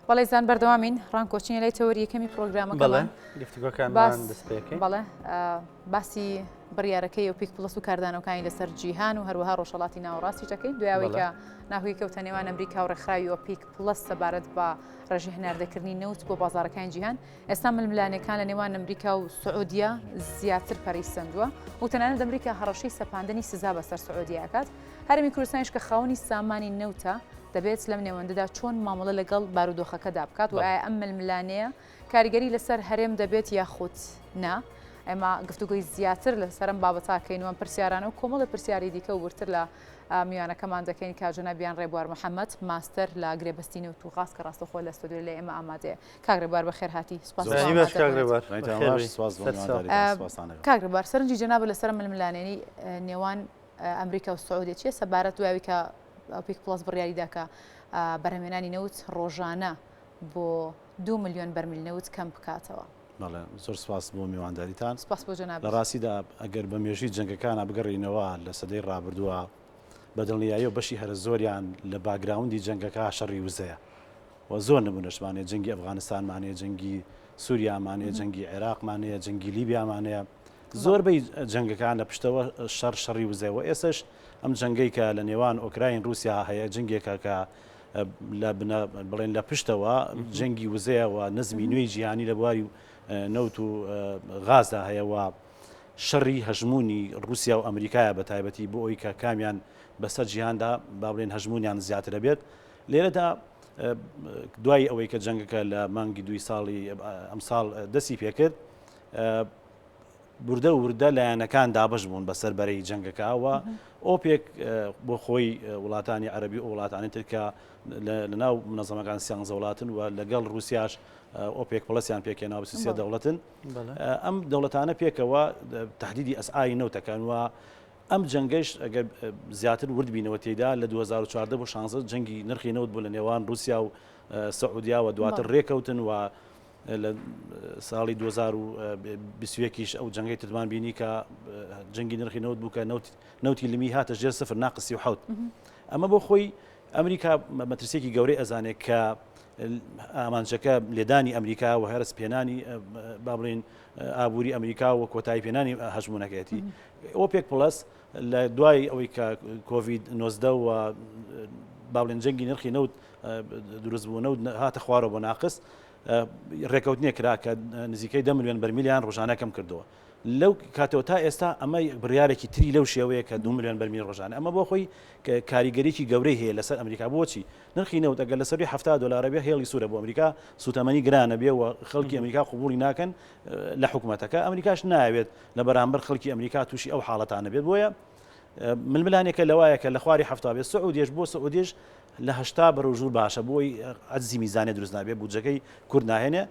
بەڵێ زان بەردەوامین ڕانکۆچینە لای تەوەری یەکەمی پرۆگرامەکەمان گفتگۆکانمان دەست پێکەین. بەڵێ باسی بڕیارەکەی و پیک پلس و کاردانەکانی لەسەر جیهان و هەروەها ڕۆژهەڵاتی ناوەڕاستی دەکەین دوایەوەی کە ناهوی کەوتە نێوان ئەمریکا و ڕێکخراوی ئۆپیک پلس سەبارەت بە ڕێژی هەناردەکردنی نەوت بۆ بازاڕەکانی جیهان ئێستا ململانەکان لە نێوان ئەمریکا و سعودیا زیاتر پەرەیسەندووە و تەنانەت ئەمریکا هەڕەشەی سەپاندنی سزا بەسەر سعودیاکات هەرمی کوردستانیش کە خاوەنی سامانی نەوتە دەبێت لەم نێوەندەدا چۆن مامەڵە لەگەڵ بارودۆخەکەدا بکات و ئایا ئەم ململانەیە کاریگەری لەسەر هەرێم دەبێت یاخود نا ئێمە گفتوگوی زیاتر لەسەرم بابەتاکەینەوە پرسیارانە و کۆمەڵە پرسیاری دیکە و ورتر لە میوانەکەمان دەکەین کاژەنەبیان ڕێبوار محەممەد ماستەر لا گرێبەستینە و توغاس کە ڕاستەخۆ لە ستۆدیۆ لە ئێمە ئامادەیە کاگرێبوار بەخێر هاتی کاگرێبوار سەرنجی جەنابە لەسەر ململانێنی نێوان ئەمریکا و سعودی چیە سەبارەت دوایی کە ئۆپیک پلس بڕیاریدا کە بەرهەمێنانی نەوت ڕۆژانە بۆ 2 ملیۆن بەرمیل نەوت کەم بکاتەوە. بەڵێ زۆر سپاس بۆ میوانداریتان. سپاس بۆ جەناب. لە ڕاستیدا ئەگەر بە مێژووی جەنگەکانە بگەڕینەوە لە سەدەی ڕابردووە بەدڵنیایی و بەشی هەرە زۆریان لە باگراوندی جەنگەکە شەڕی وزەیە و زۆر نمونەشمانەیە جەنگی ئەفغانستانمانەیە جەنگی سووریامانەیە جەنگی عێراقمانەیە جەنگی لیبیامانەیە زۆربەی جەنگەکان لە پشتەوە شەڕی وزەیەوە ئێسش ئەم جەنگەی کە لە نێوان ئۆکراین رووسیا هەیە جنگێکە کە بڵێن لە پشتەوە جەنگی وزەیە و نزمی نوێی جیهانی لە بواری نەوت و غازدا هەیەەوە شەڕی هەژمونی رووسیا و ئەمریکایە بە تایبەتی بۆ ئەوی کە کامیان بەسەر جیهاندا با بڵێن هەژمونیان زیاترە بێت لێرەدا دوای ئەوەی کە جەنگەکە لە مانگی 2 ساڵی ئەم ساڵ دەستی پێکرد بوردە و وردە لایەنەکان دابش بوون بەسەر بەرەی جەنگەکەوە ئۆپێک بۆ خۆی وڵاتانی عەربی و وڵاتانی ترکە لەناو منەظەمەکان سیانزە وڵاتن و لەگەڵ رووسیاش ئۆپێک پڵەسیان پێکێناوە سێ دەوڵەتن ئەم دەوڵەتانە پێکەوە تهدیدی ئەسعای نەوتەکانوە ئەم جەنگەش ئەگەر زیاتر ورد بینەوە تێدا لە 2014 بۆ 16 جەنگی نرخی نەوت بوو لە نێوان رووسیا و سعودیا و دواتر ڕێکەوتن و لە ساڵی 2021 ئەو جەنگەی تدوان بینی کە جەنگی نرخی نەوت بوو کە نەوتی لمی هاتە ژێر 0 ناقسی و حوت ئەمە بۆ خۆی ئەمریکا مەترسێکی گەورەی ئەزانێت کە ئامانجەکە لێدانی ئەمریکا و هەرس پێنانی با بڵێن ئابووری ئەمریکا و کۆتایی پێنانی هەژمونەکەیەتی ئۆپێک پڵەس لە دوای ئەوەی کە کۆڤید 19 و با بڵێن جەنگی نرخی نەوت دروست بوو نەوت هاتە خوارەوە بۆ ناقص ڕێکەوتنیە کرا کە نزیکەی 10 ملیۆن بەرمیلیان ڕۆژانە کەم کردەوە لەو کاتەوە تا ئێستا ئەمە بڕیارێکی تری لەو شێوەیە کە 2 ملیۆن بەرمیل ڕۆژانە ئەمە بۆ خۆی کاریگەریی گەورەی هەیە لەسەر ئەمریکا بۆچی نرخی نەوت ئەگەر لەسەری 70 دلار بێ هێڵی سوورە بۆ ئەمریکا سوتەمەنی گرانە بێ و خەڵکی ئەمریکا قبولی ناکەن لە حکوومەتەکە ئەمریکاش ناوێت لە بەرامبەر خەڵکی ئەمریکا تووشی ئەو حاڵەتانە بێت بۆیە ململانێکە لەوایە کە لە خواری 70 بێت سعودیش بۆ سعودیش لە 80 بەڕۆژوور باشە بۆی عەجزی میزانێ دروست نابێت بودجەکەی کورد ناهێنێ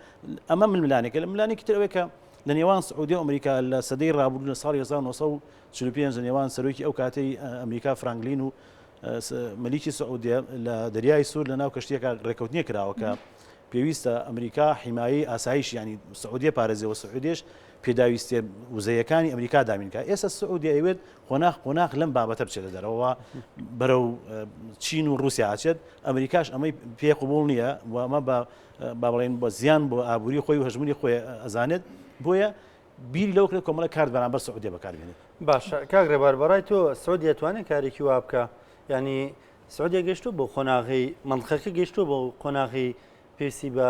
ئەمە ململانێکە لە ململانێکی تر ئەوەیە کە لە نێوان سعودی و ئەمریکا لە سەدەی ڕابردوو لە ساڵی 1945 لە نێوان سەرۆکی ئەو کاتەی ئەمریکا فرانکلین و مەلیکی سعودیە لە دەریای سوور لە ناو کەشتیەکە ڕێکەوتنیە کراوە کە پێویستە ئەمریکا حیمایی ئاسایش ینی سعودیە پارێزیەوە سعودیش پێداویستێ وزەیەکانی ئەمریکا دامینکە ئێستا سعودی ئەوێت قۆناغ لەم بابەتە بچێتە دەرەوە بەرەو چین و رووسیا ئاچێت ئەمریکاش ئەمەی پێ قبوڵ نییە و ئەمە با بڵێن بە زیان بۆ ئابووری خۆی و هەژمونی خۆی ئەزانێت بۆیە بیری لەو کرد کۆمەڵە کارت بەرامبەر سعودیە بەکاربێنێت. باشە کاگرێبوار بەڕای تۆ سعودی دەتوانێت کارێکی وا بکە ینی سعودیە گەیشتووە بۆ قۆناغی منطقەکە گەیشتووە بۆ قۆناغی پێویستی بە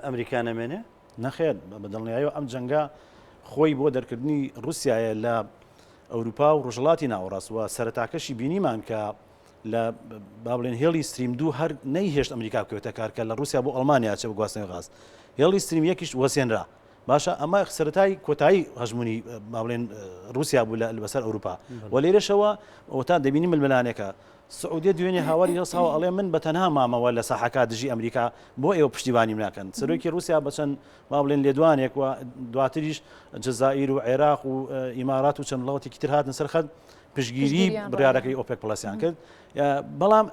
ئەمریکا نەمێنێ؟ نەخێر بەدڵنیاییەوە ئەم جەنگە خۆی بۆ دەرکردنی رووسایە لە ئەوروپا و ڕۆژهەڵاتی ناوەڕاستوە سەرەتاکەشی بینیمان کە لە با بڵێن هێڵی ستریم 2 هەر نەیهێشت ئەمریکا بکەوێتە کارکە لە رووسیا بۆ ئەڵمانیا چێ بە گواستنەوەی غاز هێڵی ستریم 1 وەسێنرا باشە ئەمە سەرەتای کۆتایی هەژمونی با بڵێن رووسیا بوو لەبەسەر ئەوروپا و لێرەشەوە ئەوتا دەبینی ململانێکە سعودیە دوێنێ هاواری هەڵساوە ئەڵێ من بە تەنها مامەوە لە ساحەکە دژی ئەمریکا بۆ ئێوە پشتیوانیم ناکەن سەرۆکی رووسیا بەچەند با بڵێن لێدوانێک و دواتریش جەزائیر و عێراق و ئیمارات و چەند وڵاتێکی تر هاتن سەرخەت پشگیری بڕیارەکەی ئۆپێک پڵەسیان کرد بەڵام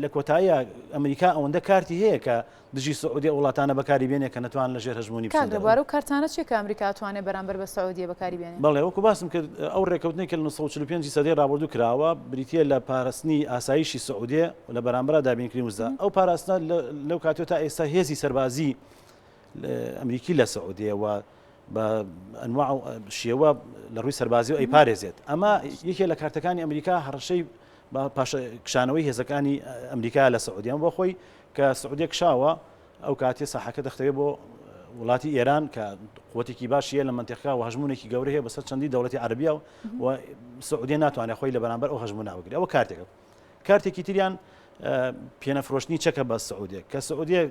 لە کۆتاییە ئەمریکا ئەوەندە کارتی هەیە کە دژی سعودی وڵاتانە بەکاری بێنێ کە نەتوان لەژێر هەژمونی کاگرەبوار و کارتانە چێک کە ئەمریکا توانێت بەرامبەر بە سعودیە بەکاری بێنێ بەڵێ وەکو باسم کرد ئەو ڕێکەوتنی کە لە 1945 سەدەی ڕابردوو کراوە بریتە لە پاراستنی ئاسایشی سعودیە لە بەرامبەر دابینکردنی وزە ئەو پاراستنە لەو کاتێ تا ئێستا هێزی سەربازی ئەمریکی لە سعودیەوە بە ئەنواع شێوە لە ڕووی سەربازی و ئەی پارێزێت ئەمە یەکێ لە کارتەکانی ئەمریکا هەڕەشەی پاش کشانەوەی هێزەکانی ئەمریکا لە سعودیان بۆ خۆی کە سعودیە کشاوە ئەو کاتێ ساحەکە دەختەوێت بۆ وڵاتی ئێران کە قوتێکی باشیە لە منتیقا و هەژمونێکی گەورە هەیە بەسەر چەندی دەوڵەتی عەربیە و سعودیە ناتوانێت خۆی لە بەرامبەر ئەو هەژمونە بگرێت ئەوە کارتێکی تریان پێنەفرۆشتنی چەکە بە سعودیە کە سعودیە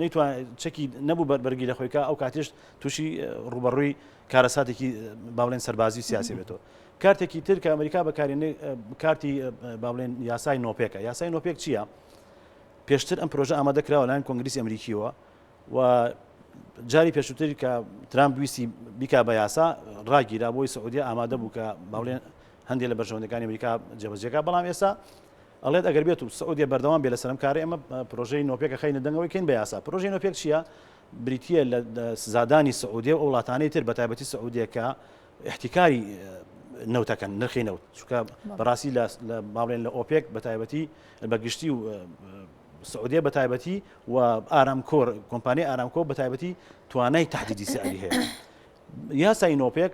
نەیتوان چەکی نەبوو بەرگی لە خۆیکە ئەو کاتێش تووشی ڕوبەڕووی کارەساتێکی باڵێن سەربازی سیاسی بێتەوە کارتێکی تر کە ئەمریکا بەکارێنێ کارتی باڵێن یاسای نۆپێکە یاسای نۆپێک چییە؟ پێشتر ئەم پرۆژە ئامادەکراوە لایەن کۆنگریسی ئەمریکیەوە و جاری پێشووتری کە ترامپ ویستی بیکا بە یاسا ڕاگیرا بۆی سعودیە ئامادە بوو کە باڵێن هەندێک لە بەرژەوەندەکانی ئەمریکا جێبەجێکا بەڵام ئێستا ئەڵێت ئەگەر بێت و سعودیە بەردەوام بێ لە سەرم کارێ ئەمە پرۆژەی نۆپێکە خەینە دەنگەوەی کەین بە یاسا پرۆژەی نۆپێک چییە؟ بریتە لە زادانی سعودیە و وڵاتانەی تر بەتایبەتی سعودیە کە احتیکاری نەوتەکەن نرخی نەوت چونکە بەڕاستی لە باڵێن لە ئۆپێک بەتایبەتی بەگشتی و سعودیە بەتایبەتی و ئارامکۆر کۆمپانیای ئارامکۆ بەتایبەتی توانای تهدیدی سعری هەیە یاسای نۆپێک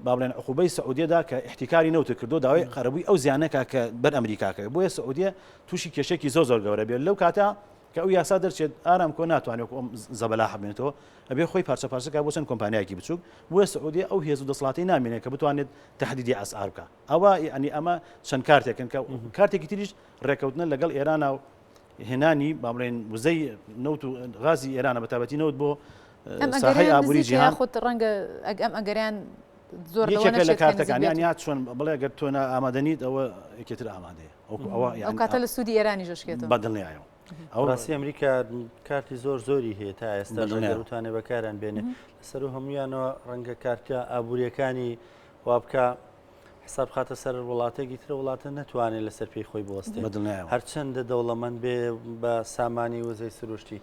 باڵێن عقوبەی سعودیەدا کە احتیکاری نەوت کردو داوای قەرەبووی ئەو زیانەکە کە بەر ئەمریکاکە بۆیە سعودیە تووشی کێشێکی زۆر گەورە بێت لەو کاتە کە ئەو یاسا دەرچێت ئارامکۆ ناتوانێت زەبەلا هەبێنێتەوە ئەبێ خۆی پارچە پارچەکە بۆ چەند کۆمپانیایەکی بچووک بۆیە سعودیە ئەو هێز و دەسەڵاتی نامێنێت کە بتوانێت تهدیدی ئەسعار بکە ئەوە یعنی ئەمە چەند کارتێکن کە کارتێکی تریش ڕێکەوتنە لەگەڵ ئێرانە و هێنانی باڵێن وزەی نەوت و غازی ئێرانە بەتابەتی نەوت بۆ ساحەی ئابووری جیهان خۆت ڕەنگە ئەم ئەگەریان زۆر یەکێکە لە کارتەکانی یان چۆن بڵێ گەر تۆ ئامادەنیت ئەوە یەکێتر ئامادەیە ئەو کاتە لە سوودی ئێرانی ژەشکێتەوە بەدڵنیایەوە ئەو ڕاستی ئەمریکا کارتی زۆری هەیە تا ئێستا ڕێگەوتوانێ بەکاران بێنێ لەسەر و هەمویانەوە ڕەنگە کارتە ئابوووریەکانی وابکە حساب خاتە سەر وڵاتێکی ترە وڵاتە نەتوانێت لەسەر پێی خۆی بوەستێ هەرچەندە دەوڵەمەند بێ بە سامانی وزەی سروشتی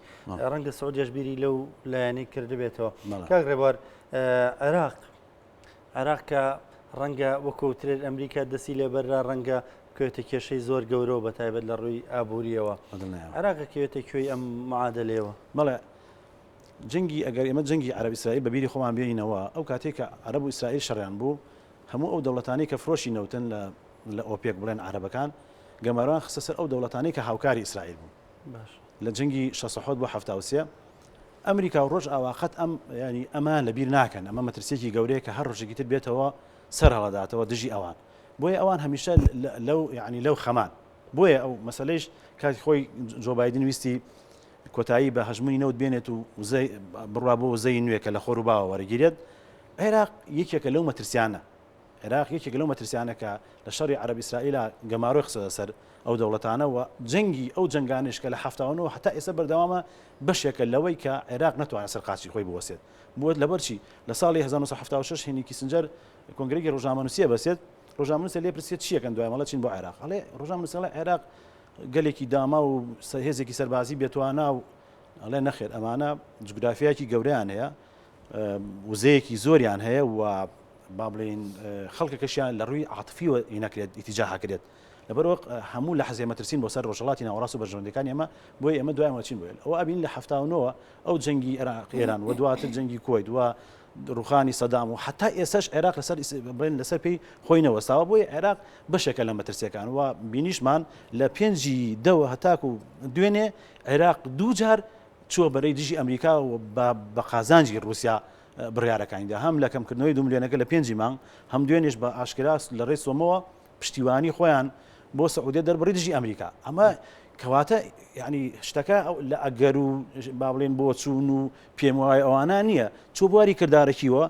ڕەنگە سعودیەش بیری لەو لایەنی کردبێتەوە کاک ڕێبوار عێراق کە ڕەنگە وەکوترێت ئەمریکا دەسی لێبەررا ڕەنگە کوێتە کێشەی زۆر گەورەوە بەتایبەت لە ڕووی ئابووریەوە عێراق کەوێتە کوێی ئەم معادلەیەوە بەڵێ جنگی ئەگەر ئێمە جنگی عەرەب ئیسرائیل بەبیری خۆمان بێنینەوە ئەو کاتێک کە عەرەب و ئیسرائیل شەڕیان بوو هەموو ئەو دەوڵەتانی کە فرۆشی نەوتن لە ئۆپێک بڵێن عەرەبەکان گەماروان خستە سەر ئەو دەوڵەتانی کە هاوکاری ئیسرائیل بوون لە جنگی 67 بۆ 73 ئەمریکا و ڕۆژ ئاواخەت ینی ئەمان لەبیر ناکەن ئەمە مەترسێکی گەورەیە کە هەر ڕۆژێکی تر بێتەوە سەر هەڵەداتەوە دژی ئەوان بۆیە ئەوان هەمیشە لەو خەمان بۆیە ئەو مەسەلەیش کاتی خۆی جۆ بایدن ویستی کۆتایی بە هەژمونی نەوت بێنێت و بڕوا بۆ وزەی نوێ کە لە خۆر و باوە وەرەگیرێت عێراق یەکێکە لەو مەترسیانە عێراق یەکێک لەو مەترسیانە کە لە شەڕی عەرەب ئیسرائیلە گەماڕۆی خستە سەر ئەو دەوڵەتانەوە جەنگی ئەو جەنگانش کە لە هەفتاوەنەوە هەتا ئێستا بەردەوامە بەشێکە لەوەی کە عێراق نەتوانێت سەرقاچی خۆی بوەسێت بووە لەبەرچی لە ساڵی 1976 هێنی کیسنجەر کۆنگرێکی ڕۆژنامەنووسیە بەسێت ڕۆژنامەنووسە لێ پرسێت چیەکەن دوای مەڵە چین بۆ عێراق ئەڵێ ڕۆژنامەنووسە عێراق گەلێکی داما و هێزێکی سەربازی بێتوانە و ئەڵێ نەخێر ئەمانە جوگرافیایکی گەورەیان هەیە وزەیەکی زۆریان هەیە و با بڵێن خەڵکەکەشیان لە ڕووی عاتفیوە نەکرێت ئیتیجاهکرێت لەبەرەوە هەموو لە حەزێ مەترسین بۆ سەر ڕۆژهەڵاتی ناوەڕاست و بەرژەوەندەکانی ئەمە بۆی ئەمە دوایمە چین بێت ئەوە ئەبین لە هەفتاوەنەوە ئەو جەنگی عێراق ئێران و دواتر جەنگی کۆیت و ڕوخانی سەدام و حتا ئێساش عێراق لەسەر پێی خۆی نەوەستاوە بۆی عێراق بەشێکە لە مەترسیەکان و بینیشمان لە 5 دەوە هەتاک و دوێنێ عێراق دوو جار چووە بەرەی دژی ئەمریکا و بە قازانجی رووسیا بڕیارەکانیدا هەم لە کەمکردنەوەی 2 ملیۆنەکە لە 5 مانگ هەم دوێنێش بە ئاشکراس لە ڕێی سۆمەوە پشتیوانی خۆیان بۆ سعودیە دەربڕی دژی ئەمریکا ئەمە کەواتە یعنی شتەکە لە ئەگەر و با بڵێن بۆ چوون و پێم وایە ئەوانە نییە چوو بواری کردارەکیوە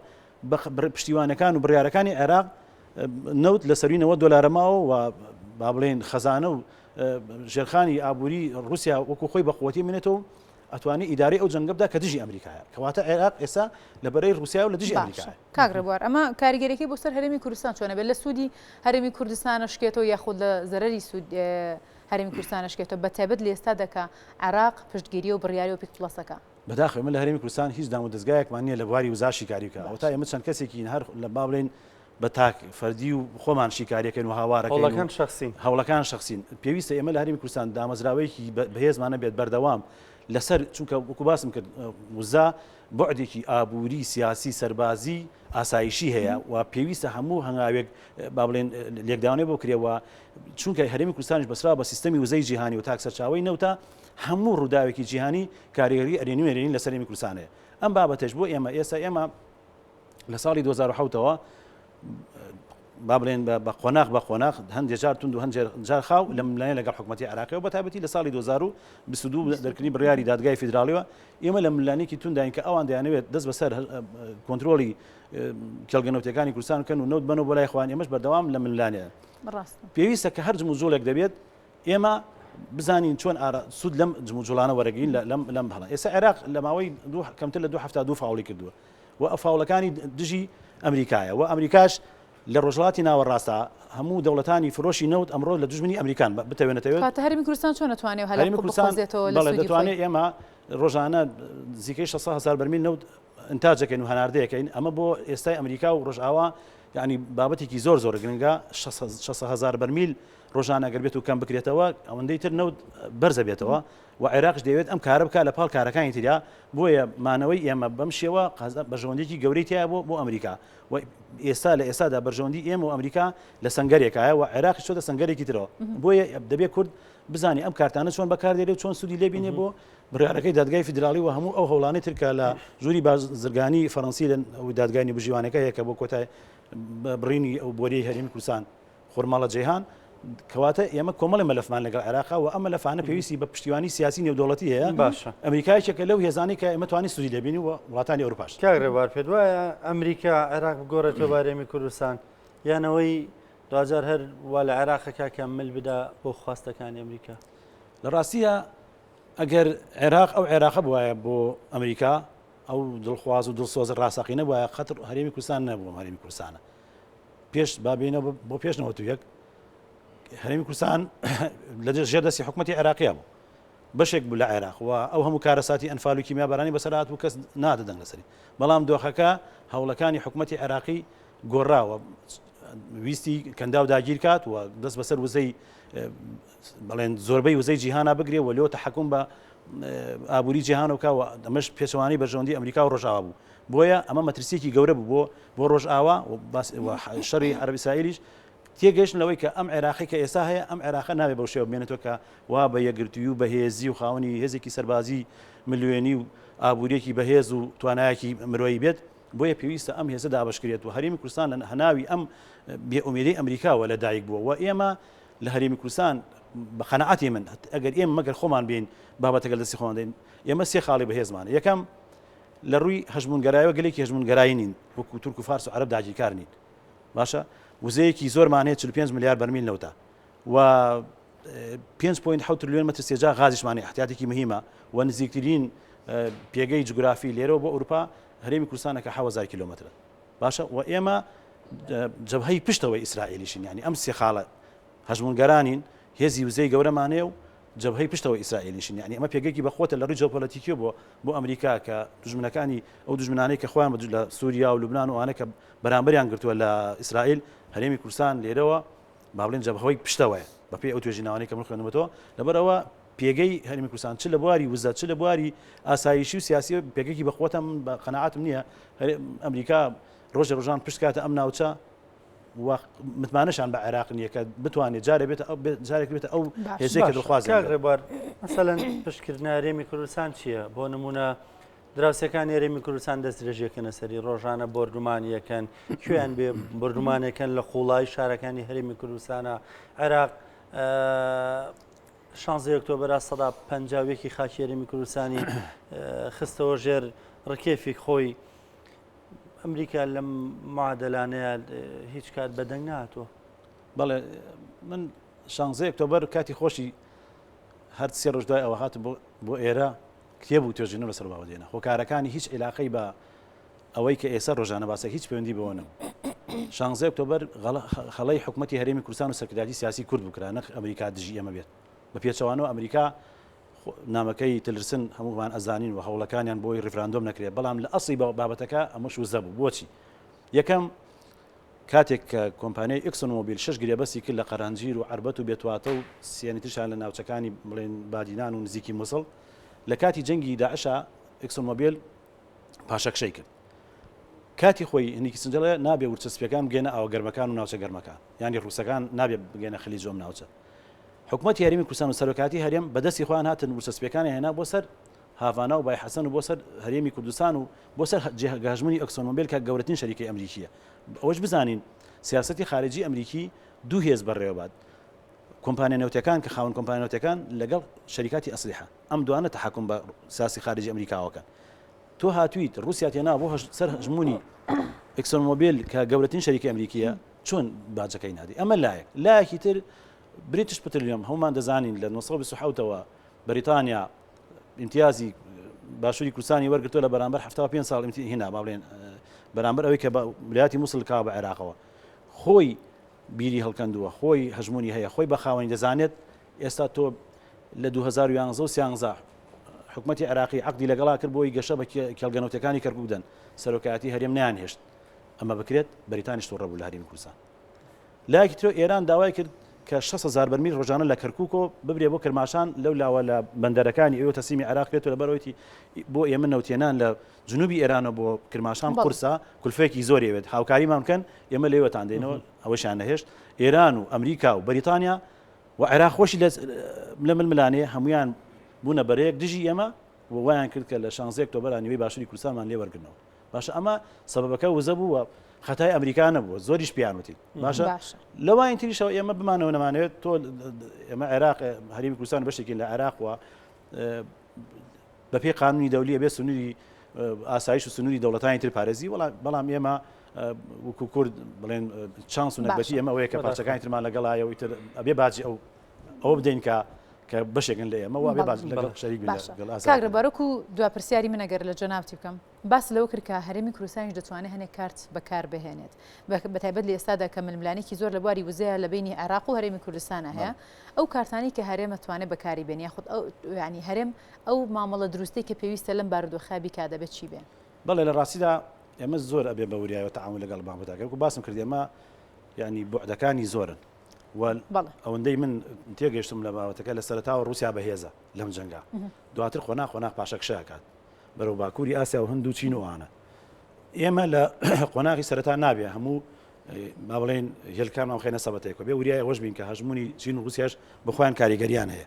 پشتیوانەکان و بڕیارەکانی عێراق نەوت لە سەروی $90 ماوە و با بڵێن خەزانە و ژێرخانی ئابووری رووسیا وەکو خۆی بەقوەتی منێتەوە ئەتوانی ئیداری ئەو جەنگە بدا کە دژی ئەمریکایە کەواتە عێراق ئێستا لەبەرەی رووسیا و لە دژی ئەمریکایە. کاگڕێبوار ئەمە کاریگەرێکی بۆ سەر هەرێمی کوردستان چۆنە بێت لە سوودی هەرێمی کوردستانە شکێتەوە یاخود لە زەرەری هەرێمی کوردستانە شکێتەوە بە تایبەت لە ئێستا دەکا عێراق پشتگیری و بڕیاری و پیکپلەسەکە بەداخەوە من لە هەرێمی کوردستان هیچ دام و دەستگایەکمان نییە لە بواری وزار شیکاری بکە ئەوتا ئێمە چەند کەسێکی هەر لە با بڵێن بە تاک فەردی و خۆمان شیکاریەکەین و هاوارەکەن هەوڵەکان شخصین پێویستە ئێمە لە هەرێمی کوردستان دامەزراوەیەکی بەهێزمانە بێت بەردەوام لەسەر چونکە وەکو باسم کرد وزا بۆعدێکی ئابووری سیاسی سەربازی ئاسایشی هەیە و پێویستە هەموو هەنگاوێک با بڵێن لێکداوانێ بۆ کرێەوە چونکە هەرێمی کوردستانیش بەسرا بە سیستەمی وزەی جیهانی و تاکسەرچاوی نەوتە هەموو ڕووداوێکی جیهانی کاریگەری ئەرێنی و ئەرێنی لەسەر هەرێمی کوردستانەیە ئەم بابەتەش بۆ ئێمە ئێمە لە ساڵی 2007ەوە با بڵێن بە قۆناغ هەندێک جار تونند و هەندێک جار خاو لە ملایە لەگەڵ حکوومەتی عێراقیەوە بە تایبەتی لە ساڵی 2022 دەرکردنی بڕیاری دادگای فیدراالیەوە ئێمە لە ملانێکی تونداین کە ئەوان دەیانەوێت دەست بەسەر کۆنتترۆلی کێڵگەنەوتەکانی کوردستان کەن و نەوت بنەوە بۆ لای خوان ئێمەش بەردەوام لە ملانەیە پێویستە کە هەر جموجۆلێک دەبێت ئێمە بزانین چۆن سوود لەم جموجۆلانە وەرەگەین لەم هەڵە ئێستا عێراق لە ماوەی کەمتر لە 2 فاوڵی کردووە و ئەو فاوڵەکانی دژی ئەمریکایە و ئەمریکاش لە ڕۆژهڵاتی ناوەڕاستە هەموو دەوڵەتانی فرۆشی نەوت ئەمڕۆ لە دژمنی ئەمریکان بتەوێنێتەوە هەرێمی کوردستان چۆن ناتوانێت هەڵ دەتوانێت ئێمە ڕۆژانە زیکەی 600,000 بەرمیل نەوت ئەنتاجەکەین و هەناردەیەکەین ئەمە بۆ ئێستای ئەمریکا و ڕۆژئاوا یعنی بابەتێکی زۆر گرنگە 600,000 بەرمیل ڕۆژانە گەر بێت و کەم بکرێتەوە ئەوەندەی تر نەوت بەرزە بێتەوە و عێراقش دەوێت ئەم کارە بکە لە پاڵ کارەکانی تریا بۆیە مانەوەی ئێمە بەم شێوە بەرژەوەندێکی گەورەی تایە بۆ ئەمریکا و ئێستا لە ئێستادا بەرژەوەندی ئێمە و ئەمریکا لە سنگەرێکایە و عێراقی چۆتە سنگەرێکی ترەوە بۆیە دەبێت کورد بزانانی ئەم کارتانە چۆن بەکاردێت و چۆن سوودی لێبینێ بۆ بڕیارەکەی دادگای فیدراالی و هەموو ئەو هەوڵانەی ترکە لە ژووری بازرگانی فەڕەنسی لە دادگای نێبژیوانەکە هەیە کە بۆ کۆتای بڕینی ئەو بۆریەی هەرێمی کوردستان خۆرماڵە جیهان کەواتە ئێمە کۆمەڵی مەلەفمان لەگەڵ عێراقا و ئەمە لەفانە پێویستی بە پشتیوانی سیاسی نێودوڵەتی هەیە باشە ئەمریکایەکە لەو هێزانی کە ئێمە توانی سوودی لێبینی و وڵاتانی ئەوروپاش کاگڕێبوار پێت وایە ئەمریکا عێراق بگۆڕێتەوە بارێمی کوردستان یانەوەی دوجار هەر وا لە عێراقەکە کە مل بدا بۆ خواستەکانی ئەمریکا لە ڕاستیە ئەگەر عێراق ئەو عێراقە بواە بۆ ئەمریکا ئەو دڵخواز و دڵسۆز ڕاستەقی نەبووە خەتر هەرێمی کوردستان نەبووە هەرێمی کوردستانە پێش بابینەوە بۆ پێشنەوە تو یەک هەرێمی کوردستان لە ژێردەستی حکوومەتی عێراقیە بوو بەشێک بوو لە عێراق و ئەو هەموو کارەساتی ئەنفال و کیمیابارانی بەسەرات و کەس نادەدەنگ لەسەری بەڵام دۆخەکە هەوڵەکانی حکوومەتی عێراقی گۆڕاوە ویستی کەندا و داگیر کات و دەست بەسەر وزەی بەڵێن زۆربەی وزەی جیهانا بگرێ و لێوە تەحەکوم بە ئابووری جیهانەوەکەوە دەمەش پێچەوانی بەرژەوەندی ئەمریکا و ڕۆژئاوا بوو بۆیە ئەمە مەترسیەکی گەورە بوو بۆ ڕۆژئاوا و شەڕی عەرەبی ئیسرائیلیش تێگەیشتن لەوەی کە ئەم عێراقی کە ئێستا هەیە ئەم عێراقە نابێ بەو شێوە بمێنێتەوە کە وا بە یەکگرتووی و بەهێزی و خاوەنی هێزێکی سەربازی ملیۆنی و ئابووریەکی بەهێز و توانایەکی مرۆیی بێت بۆیە پێویستە ئەم هێزە دابەشکرێت و هەرێمی کوردستان لە هەناوی ئەم بێئومێدەی ئەمریکاوە لەدایک بووە و ئێمە لە هەرێمی کوردستان بە قەنەعەتی من ئەگەر ئێمە مەگەر خۆمان بین بابەتەکە دەستی خۆمان دەین ئێمە سێ خاڵی بەهێزمانە یەکەم لە ڕووی هەژمونگەراییەوە گەلێکی هەژمونگەرایی نین وەکو تورک و فارس و عەرەب داگیرکار نین باشە وزەیەکی زۆرمان هەیە 45 ملیار بەرمیل نەوتە و 5.7 تریلیۆن مەتر سێجا غازیشمانی احتیاطێکی مهمە و نزیکترین پێگەی جوگرافی لێرەوە بۆ ئەوروپا هەرێمی کوردستانەکە 7000 کیلۆمەترە باشە و ئێمە جەبهەی پشتەوەی ئیسرائیلیشین یعنی ئەم سێ خاڵە هەژمونگەرانین هێزی وزەی گەورەمانەیە و جەبهەی پشتەوەی ئیسرائیلیشین یعنی ئەمە پێگەیەکی بەخۆتە لە ڕووی جیۆپۆلیتیکیە بۆ ئەمریکا کە دوژمنەکانی ئەو دوژمنانەی کە خۆیان لە سووریا و لوبنان و ئەوانە کە بەرامبەریان گرتووە لە ئیسرائیل هەرێمی کوردستان لێرەوە با بڵێن جەبهەی پشتەوەیە بەپێی ئەو توێژینەوەی کە من خوێنمەوە لەبەرەوە پێگەی هەرێمی کوردستان چ لە بواری وزە چ لە بواری ئاسایشی و سیاسی پێگەیەکی بەخۆتە من بە قەنەعەتم نییە ئەمریکا ڕۆژان پشت کاتە ئەم ناوچە متمانەشان بە عێراق نییە کە بتوانێت جارێک بێتە ئەو هێزێکە دڵخوازە ڕێبوار مەسەلەن پشتکردنە هەرێمی کوردستان چییە بۆ نمونە دراوسەکانی هەرێمی کوردستان دەست درێژیەکەنە سەری ڕۆژانە بردومانیەکەن کوێیان بێ بردومانەکەن لە خوڵای شارەکانی هەرێمی کوردستانە عێراق 16 ئۆکتۆبەر 150 خاکی هەرێمی کوردستانی خستەوە ژێر ڕکێفی خۆی ئەمریکا لەم معادلانەیە هیچ کات بەدەنگ نهاتوە بەڵێ من 16 ئۆکتۆبەر کاتی خۆشی هەر سێ ڕۆژ دوای ئەوە هاتم بۆ ئێرە کتێب و توێژینە لەسەر باوە دێنە هۆکارەکانی هیچ عێلاقەی بە ئەوەی کە ئێستا ڕۆژانە باسە هیچ پەیوەندی بەوە نەبوو 16 ئۆکتۆبەر خەڵەی حکوومەتی هەرێمی کوردستان و سەرکرداتی سیاسی کورد بکرا نەک ئەمریکا دژی ئەمە بێت بە پێچەوانەوە ئەمریکا نامەکەی تلرسن هەمومان ئەزانین و هەوڵەکانیان بۆی ڕفراندۆم نەکرێت بەڵام لە ئەسڵی بابەتەکە ئەمەش وزە بوو بۆچی یەکەم کاتێک کە کۆمپانیای ئێکسۆنۆمۆبیل 6 گرێبەسی کرد لە قەرانجیر و عربەت و بێتواتە و سیانی ترشان لە ناوچەکانی بڵێن بادینان و نزیکی مووسڵ لە کاتی جەنگی داعشا ئێکسۆنۆمۆبیل پاشەکشەی کرد کاتی خۆی هەنێکی سنجڵە نابێ ورچەسپیەکان بگەنە ئاوە گەرمەکان و ناوچە گەرمەکان یانی ڕووسەکان نابێ بگەنە خەلیج و ناوچە حکوومەتی هەرێمی کوردستان و سەرۆکاتی هەرێم بەدەستی خۆیان هاتن ورچەسپیەکانی هێنا بۆ سەر هاڤانا و بای حەسەن و بۆ سەر هەرێمی کوردستان و بۆ سەر گەژمنی ئەکسۆنۆمۆبیل کە گەورەترین شەریکەی ئەمریکیە ئەوەش بزانین سیاسەتی خارجی ئەمریکی دوو هێز بەڕێوەبات کۆمپانیا نەوتەکان کە خاوەن کۆمپانیا نەوتەکان لەگەڵ شەریکاتی ئەسلیحە ئەم دوانە تەحەکوم بە سیاسی خارجی ئەمریکاوەکەن تۆ هاتوویت رووسیا تێنا بۆ سەر هەژمونی ئەکسۆنۆمۆبیل کە گەورەترین شەریکی ئەمریکیە چۆن باجەکەی نادی ئەمە لایەکی تر بریتش پتریلیۆم هەمومان دەزانین لە 1970ەوە بەریتانیا امتیازی باشووری کوردستانی وەرگرتووە لە بەرامبەر 75 ساڵ هێنا با بڵێن بەرامبەر ئەوەی کە ویلایەتی مووسڵ کا بە عێراقەوە خۆی بیری هەڵکەندووە خۆی هەژمونی هەیە خۆی بە خاوەنی دەزانێت ئێستا تۆ لە 2011 حکوومەتی عێراقی عەقدی لەگەڵا کرد بۆی گەشە بە کێڵگەنەوتەکانی کەرکووک بدەن سەرۆکایەتی هەرێم نەیانهێشت ئەمە بکرێت بەریتانیش تووڕە بوو لە هەرێمی کوردستان لایەکی ترۆ ئێران داوای کرد کە 6,000 بەرمیل ڕۆژانە لە کەرکووکۆ ببرێ بۆ کرماشان لەو لاوە لە بەندەرەکانی ئێوە تەسلیمی عێراق بێتەوە لەبەرەوەی بۆ ئێمە نەوتێنان لە جنوبی ئێرانە بۆ کرماشان قورسە کولفەیەکی زۆری ئەوێت هاوکاریمان بکەن ئێمە لێوەتان دێنەوە ئەوەشیان نەهێشت ئێران و ئەمریکا و بەریتانیا و عێراق خۆشی لە ململانێ هەمویان بوونە بەرەیەک دژی ئێمە وایان کرد کە لە 16 ئۆکتۆبەر نیوەی باشووری کوردستانمان لێ وەرگرنەوە باشە ئەمە سەبەبەکە وزە بوو خەتای ئەمریکا نەبووە زۆریش پیانوتی باشە لەوای تریشەوە ئێمە بمانەوە نەمانەوێت تۆ ئێمە عێراق هەرێمی کوردستان بەشێکی لە عێراقوە بەپێی قانونی دەولیە بێ سنووری ئاسایش و سنووری دەوڵەتانی تر پارێزی بەڵام ئێمە وەکو کورد بڵێن چانس و نەکبەتی ئەمە ئەوەیە کە پارچەکانی ترمان لەگەڵایە و ئیتر ئەبێ باجی ئەوە بدەین کە بەشێکن لە ئێمە وابێ باز لەگەڵ شەریک بین کاگرە بەرەک و دوپرسیاری منەگەر لە جەنابتی بکەم باس لەوە کرد کە هەرێمی کوردستانیش دەتوانێت هەنێک کارت بەکار بهێنێت بەتایبەت لە ئێستادا کە ململانێکی زۆر لە بواری وزەیە لە بینی عێراق و هەرێمی کوردستانە هەیە ئەو کارتانی کە هەرێم دەتوانێت بەکاری بێن یاخود ینی هەرێم ئەو مامەڵە دروستی کە پێویستە لەم بارودۆخە بیکا دەبێت چی بێن بەڵێ لە ڕاستیدا ئێمە زۆر ئەبێ بە وریایەوە تەعامل لەگەڵ بابەتەکە وەکو باسم کرد ئێمە ینی بوعدەکانی زۆرن ئەوەندەی من تێگەشتم لە باوەتەکە لە سەرەتاوە رووسیا بەهێزە لەم جەنگا دواتر خۆناق پاشەکشەکات بەرەو باکووری ئاسیا و هەند و چین و ئانە ئێمە لە قۆناغی سەرەتا نابێ هەموو ما بڵێن هێلکانمان خێنە سەبەتەیەکە بێ وریای ئەوەش بین کە هەژمونی چین و رووسیاش بەخۆیان کاریگەریان هەیە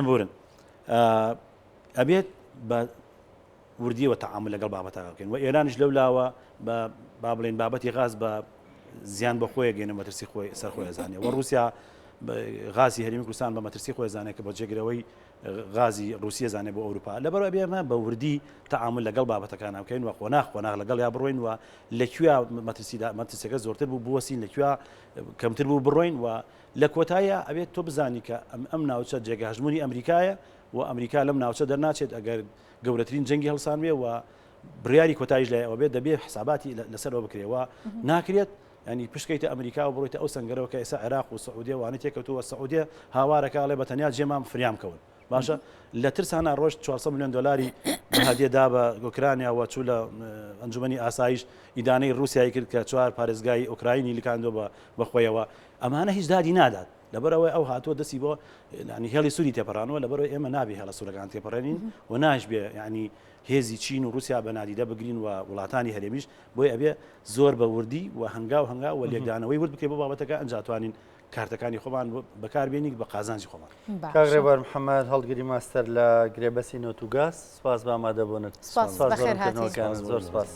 بورن ئەبێت بە وردیەوە تەعامل لەگەڵ بابەتەکە بکەین و ئێرانیش لەو لاوە با بڵێن بابەتی غاز بە زیان بەخۆیە گەێنە مەترسی خۆی سەرخۆی ئەزانێ و رووسیا غازی هەرێمی کوردستان بە مەترسی خۆی ئەزانێت کە بە جێگرەوەی غازی رووسیە زانێ بۆ ئەوروپا لەبەرەوە ئەبێمە بە وردی تەعامل لەگەڵ بابەتەکان بکەین و خۆناغ لەگەڵ یا بڕۆین و لەکوێ مەترسیەکە زۆرتر بوو بوەسین لەکوێ کەمتر بوو بڕۆین و لە کۆتایە ئەبێت تۆ بزانی کە ئەم ناوچە جێگە هەژمونی ئەمریکایە و ئەمریکا لەم ناوچە دەرناچێت ئەگەر گەورەترین جەنگی هەڵسان بێ و بڕیاری کۆتاییش لایەوە بێت دەبێت حساباتی لەسەرەوە بکرێەوە ناکرێت ینی پشکەیتە ئەمریکا و بڕۆیتە ئەو سنگەرەوە کە ئێستا عێراق و سعودیە وانە تێکەوتووە سعودیە هاوارەکە ئەڵێ بەتەنیا جێمام فریام کەون باشە لە ترسانە ڕۆژ 400 میلیۆن دلاری هەدیەدا بە ئۆکرانیا و چوو لە ئەنجومەنی ئاسایش ئیدانەی رووسیای کرد کە 4 پارێزگای ئۆکراینی لیکاندۆ بەخۆیەوە ئەمانە هیچ دادی نادات لەبەرەوەی ئەو هاتووە دەستی بۆ ینی هێڵی سووری تێپەڕانەوە لەبەرەوەی ئێمە نابێ هێڵە سوورەکان تێپەڕێنین و ناش بێ ینی هێزی چین و رووسیا بە نادیدە بگرین و وڵاتانی هەرێمیش بۆی ئەبێ زۆر بە وردی و هەنگاو و لێکدانەوەی ورد بکەی بۆ بابەتەکە ئەنجاتوانین کارتەکانی خۆمان بەکاربێنی بە قازانجی خۆمان کاگڕێبەر محەممەد هەڵگری ماستەر لە گرێبەسی نۆتوگاز سپاس بە ئامادەبوونت سپاس بەخێر هاتیت زۆر سپاس.